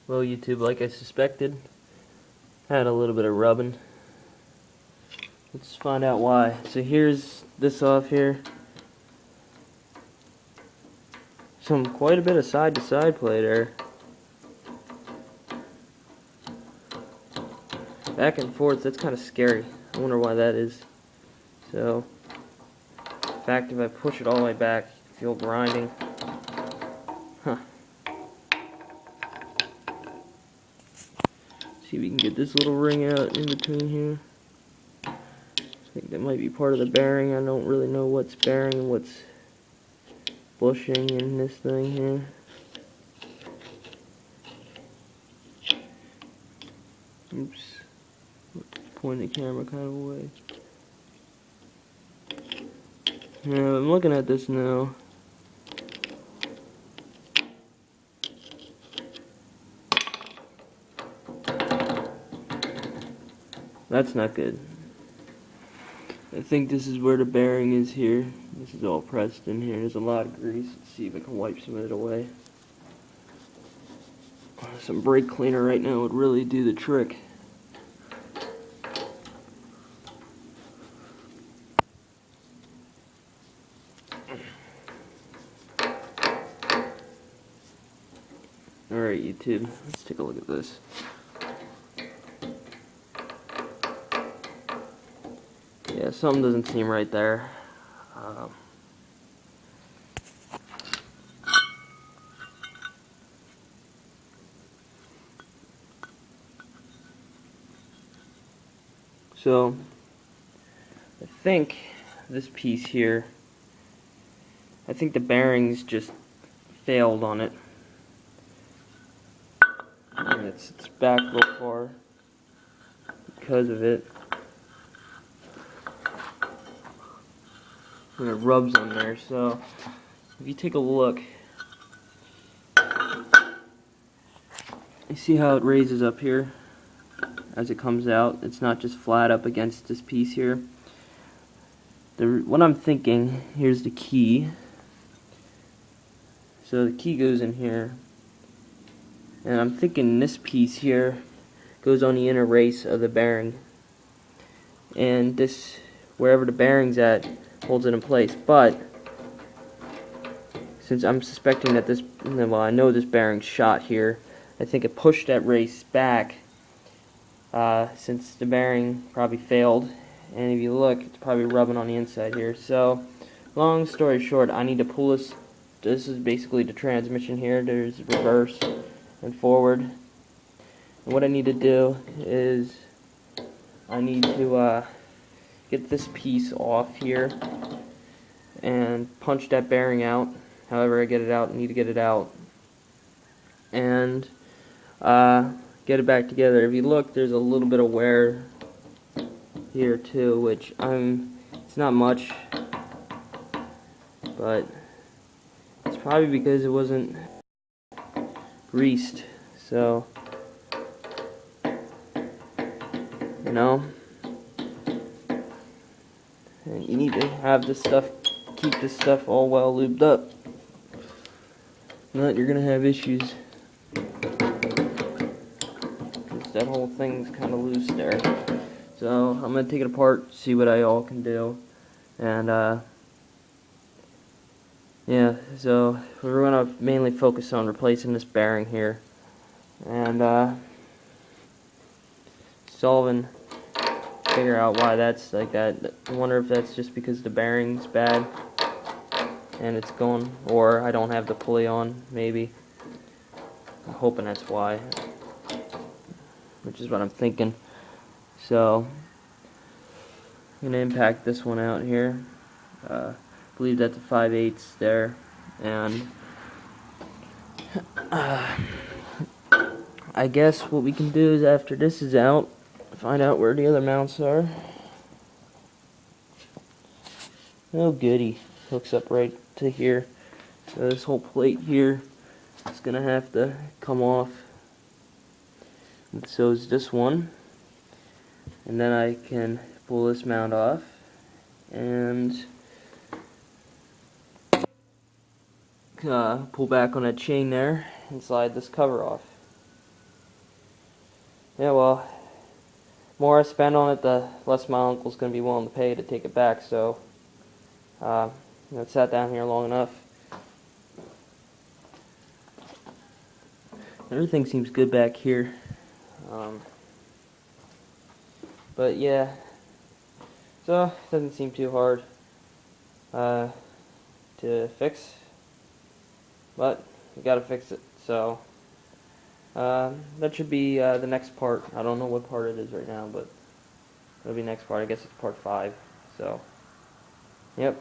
Well, YouTube, like I suspected, had a little bit of rubbing. Let's find out why. So here's this off here. Quite a bit of side-to-side play there. Back and forth, that's kind of scary. I wonder why that is. So, in fact, if I push it all the way back, you feel grinding. Huh. See if we can get this little ring out in between here. I think that might be part of the bearing. I don't really know what's bearing and what's bushing in this thing here. Oops. Point the camera kind of away. Yeah, I'm looking at this now. That's not good. I think this is where the bearing is here. This is all pressed in here. There's a lot of grease. Let's see if I can wipe some of it away. Some brake cleaner right now would really do the trick. Alright, YouTube, let's take a look at this. Yeah, something doesn't seem right there. So, I think this piece here, I think the bearings just failed on it. And it's back real far because of it. And it rubs on there, so if you take a look, you see how it raises up here as it comes out. It's not just flat up against this piece here. What I'm thinking, here's the key. So the key goes in here, and I'm thinking this piece here goes on the inner race of the bearing, and this, wherever the bearing's at, holds it in place. But since I'm suspecting that this, well, I know this bearing's shot here, I think it pushed that race back since the bearing probably failed, and if you look, it's probably rubbing on the inside here. So long story short, I need to pull this. This is basically the transmission here. There's reverse and forward, and what I need to do is I need to get this piece off here and punch that bearing out. However I get it out, I need to get it out and get it back together. If you look, there's a little bit of wear here too, which it's not much, but it's probably because it wasn't greased. So, you know, and you need to have this stuff, keep this stuff all well lubed up. If not, you're gonna have issues. That whole thing's kind of loose there. So I'm gonna take it apart, see what I all can do, and yeah. So we're gonna mainly focus on replacing this bearing here, and figure out why that's like that. I wonder if that's just because the bearing's bad and it's going, or I don't have the pulley on. Maybe. I'm hoping that's why, which is what I'm thinking. So I'm gonna impact this one out here. I believe that's a 5/8 there, and I guess what we can do is after this is out, find out where the other mounts are. Oh goody, hooks up right to here. So this whole plate here is gonna have to come off. And so is this one, and then I can pull this mount off and pull back on that chain there and slide this cover off. yeah, well, more I spend on it, the less my uncle's going to be willing to pay to take it back. So, it sat down here long enough. Everything seems good back here. Um, but yeah, so it doesn't seem too hard to fix, but we got to fix it. So that should be the next part. I don't know what part it is right now, but it'll be next part. I guess it's part 5. So, yep.